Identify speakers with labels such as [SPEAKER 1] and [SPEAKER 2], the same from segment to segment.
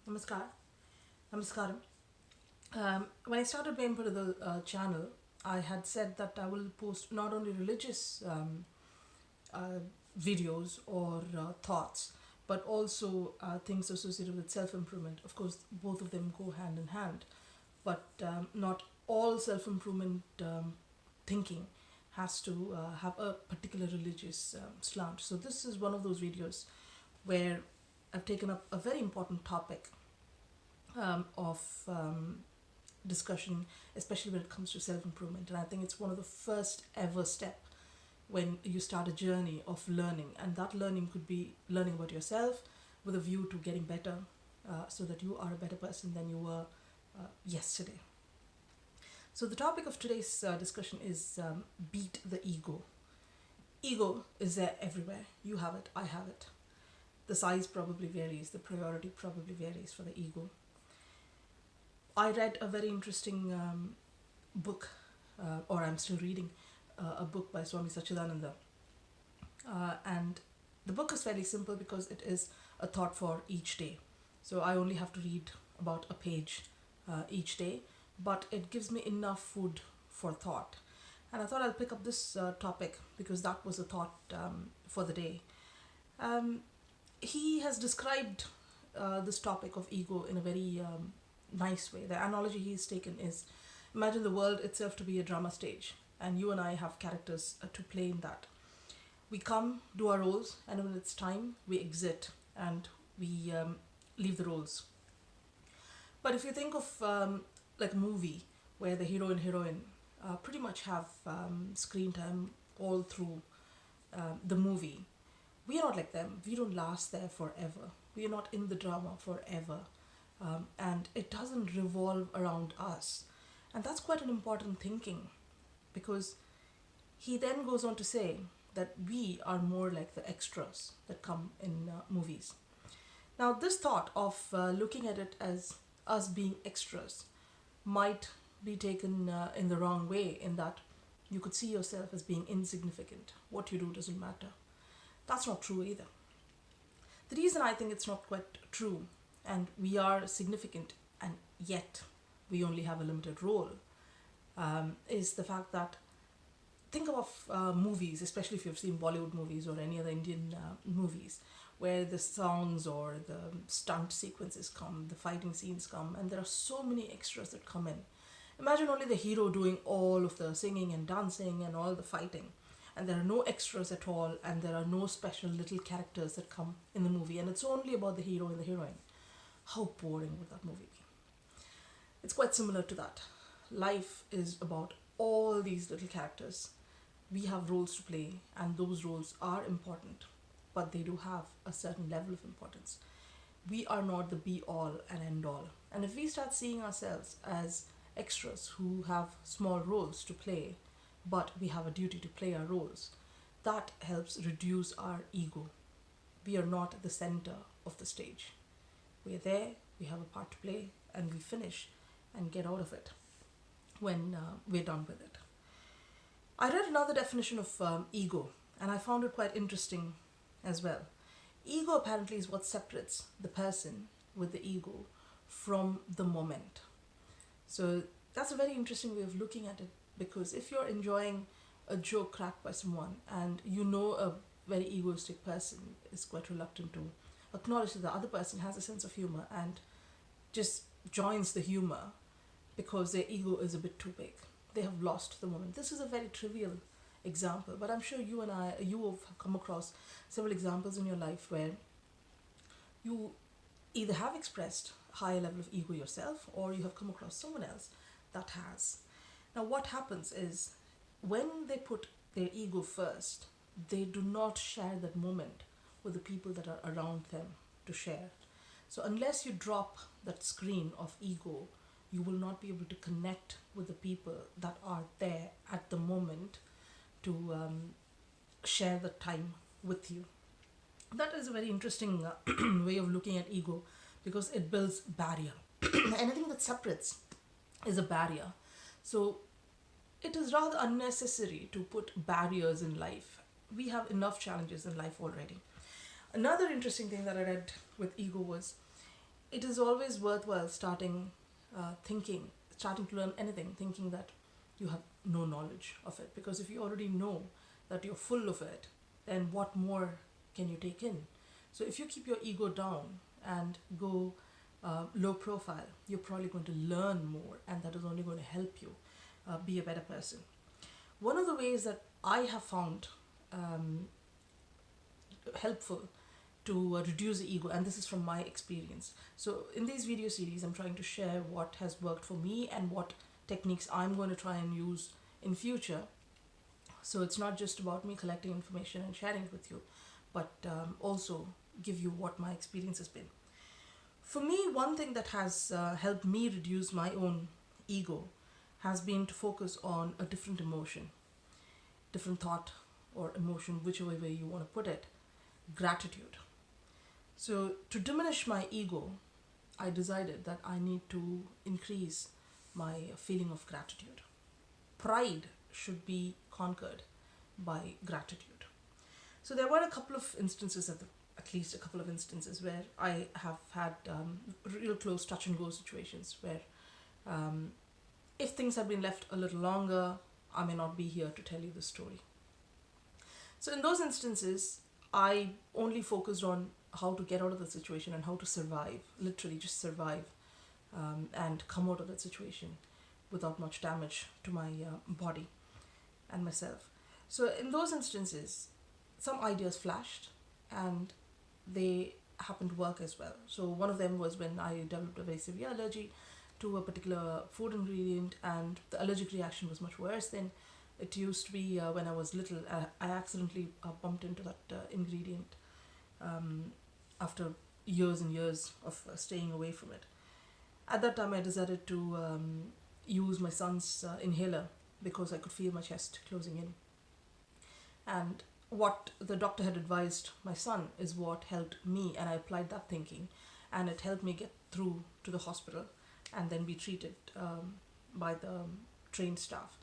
[SPEAKER 1] Namaskar. Namaskaram. When I started paying for the channel, I had said that I will post not only religious uh, videos or thoughts, but also things associated with self improvement. Of course, both of them go hand in hand, but not all self improvement thinking has to have a particular religious slant. So, this is one of those videos where I've taken up a very important topic of discussion, especially when it comes to self improvement. And I think it's one of the first ever step when you start a journey of learning, and that learning could be learning about yourself with a view to getting better, so that you are a better person than you were yesterday. So the topic of today's discussion is beat the ego. Ego is there everywhere. You have it, I have it. The size probably varies, the priority probably varies for the ego. I read a very interesting book, or I'm still reading a book by Swami Sachidananda. And the book is fairly simple because it is a thought for each day. So I only have to read about a page each day, but it gives me enough food for thought. And I thought I'll pick up this topic because that was a thought for the day. Um, he has described this topic of ego in a very nice way. The analogy he's taken is, imagine the world itself to be a drama stage, and you and I have characters to play in that. We come, do our roles, and when it's time, we exit and we leave the roles. But if you think of like a movie where the hero and heroine pretty much have screen time all through the movie, we are not like them. We don't last there forever. We are not in the drama forever. And it doesn't revolve around us. And that's quite an important thinking, because he then goes on to say that we are more like the extras that come in movies. Now, this thought of looking at it as us being extras might be taken in the wrong way, in that you could see yourself as being insignificant. What you do doesn't matter. That's not true either. The reason I think it's not quite true, and we are significant and yet we only have a limited role, is the fact that, think of movies, especially if you've seen Bollywood movies or any other Indian movies, where the songs or the stunt sequences come, the fighting scenes come, and there are so many extras that come in. Imagine only the hero doing all of the singing and dancing and all the fighting, and there are no extras at all, and there are no special little characters that come in the movie, and it's only about the hero and the heroine. How boring would that movie be? It's quite similar to that. Life is about all these little characters. We have roles to play, and those roles are important, but they do have a certain level of importance. We are not the be all and end all. And if we start seeing ourselves as extras who have small roles to play, but we have a duty to play our roles, that helps reduce our ego. We are not the center of the stage. We are there, we have a part to play, and we finish and get out of it when we're done with it. I read another definition of ego, and I found it quite interesting as well. Ego apparently is what separates the person with the ego from the moment. So that's a very interesting way of looking at it, because if you're enjoying a joke cracked by someone and you know a very egoistic person is quite reluctant to acknowledge that the other person has a sense of humor and just joins the humor because their ego is a bit too big. They have lost the moment. This is a very trivial example, but I'm sure you have come across several examples in your life where you either have expressed a higher level of ego yourself, or you have come across someone else that has. Now, what happens is, when they put their ego first, they do not share that moment with the people that are around them to share. So, unless you drop that screen of ego, you will not be able to connect with the people that are there at the moment to share the time with you. That is a very interesting way of looking at ego, because it builds barrier. Anything that separates is a barrier. So it is rather unnecessary to put barriers in life. We have enough challenges in life already. Another interesting thing that I read with ego was, it is always worthwhile starting to learn anything, thinking that you have no knowledge of it. Because if you already know that you're full of it, then what more can you take in? So if you keep your ego down and go low profile, you're probably going to learn more, and that is only going to help you be a better person. One of the ways that I have found helpful to reduce the ego, and this is from my experience. So in these video series, I'm trying to share what has worked for me and what techniques I'm going to try and use in future. So it's not just about me collecting information and sharing it with you, but also give you what my experience has been. For me, one thing that has helped me reduce my own ego has been to focus on a different emotion, different thought or emotion, whichever way you want to put it: gratitude. So, to diminish my ego, I decided that I need to increase my feeling of gratitude. Pride should be conquered by gratitude. So, there were a couple of instances, at least a couple of instances, where I have had real close touch and go situations where if things had been left a little longer, I may not be here to tell you the story. So, in those instances, I only focused on how to get out of the situation and how to survive, literally just survive, and come out of that situation without much damage to my body and myself. So, in those instances, some ideas flashed and they happened to work as well. So, one of them was when I developed a very severe allergy to a particular food ingredient, and the allergic reaction was much worse than it used to be when I was little. I accidentally bumped into that ingredient after years and years of staying away from it. At that time, I decided to use my son's inhaler because I could feel my chest closing in. And what the doctor had advised my son is what helped me, and I applied that thinking, and it helped me get through to the hospital and then be treated by the trained staff.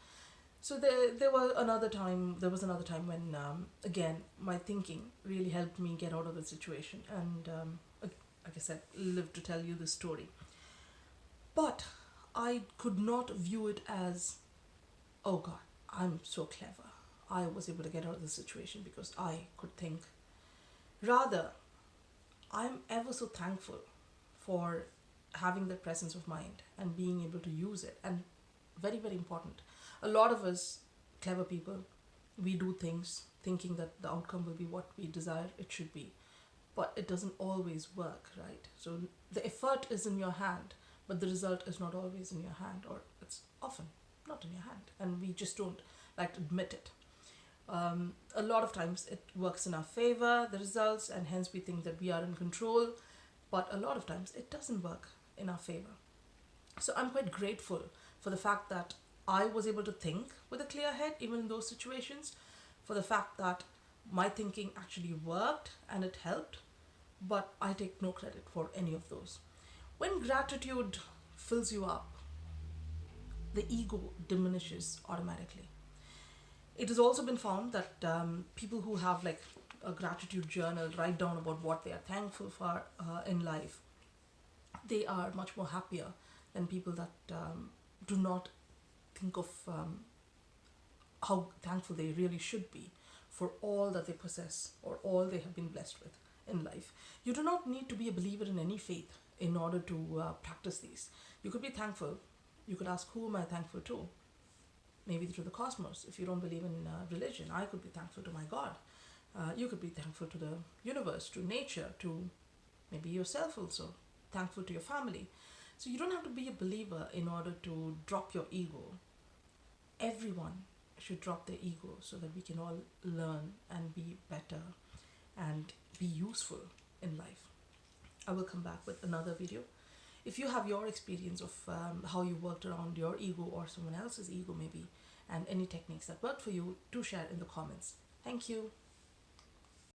[SPEAKER 1] So there was another time. There was another time when again my thinking really helped me get out of the situation, and like I said, live to tell you the story. But I could not view it as, oh God, I'm so clever. I was able to get out of the situation because I could think. Rather, I'm ever so thankful for having that presence of mind and being able to use it. And very, very important. A lot of us, clever people, we do things thinking that the outcome will be what we desire it should be. But it doesn't always work, right? So the effort is in your hand, but the result is not always in your hand, or it's often not in your hand. And we just don't like to admit it. A lot of times it works in our favor, the results, and hence we think that we are in control. But a lot of times it doesn't work in our favor. So I'm quite grateful for the fact that I was able to think with a clear head, even in those situations, for the fact that my thinking actually worked and it helped, but I take no credit for any of those. When gratitude fills you up, the ego diminishes automatically. It has also been found that people who have like a gratitude journal, write down about what they are thankful for in life, they are much more happier than people that do not think of how thankful they really should be for all that they possess or all they have been blessed with in life. You do not need to be a believer in any faith in order to practice these. You could be thankful. You could ask, who am I thankful to? Maybe to the cosmos. If you don't believe in religion, I could be thankful to my God. You could be thankful to the universe, to nature, to maybe yourself also. Thankful to your family. So you don't have to be a believer in order to drop your ego. Everyone should drop their ego so that we can all learn and be better and be useful in life. I will come back with another video. If you have your experience of how you worked around your ego or someone else's ego maybe, and any techniques that worked for you, do share in the comments. Thank you.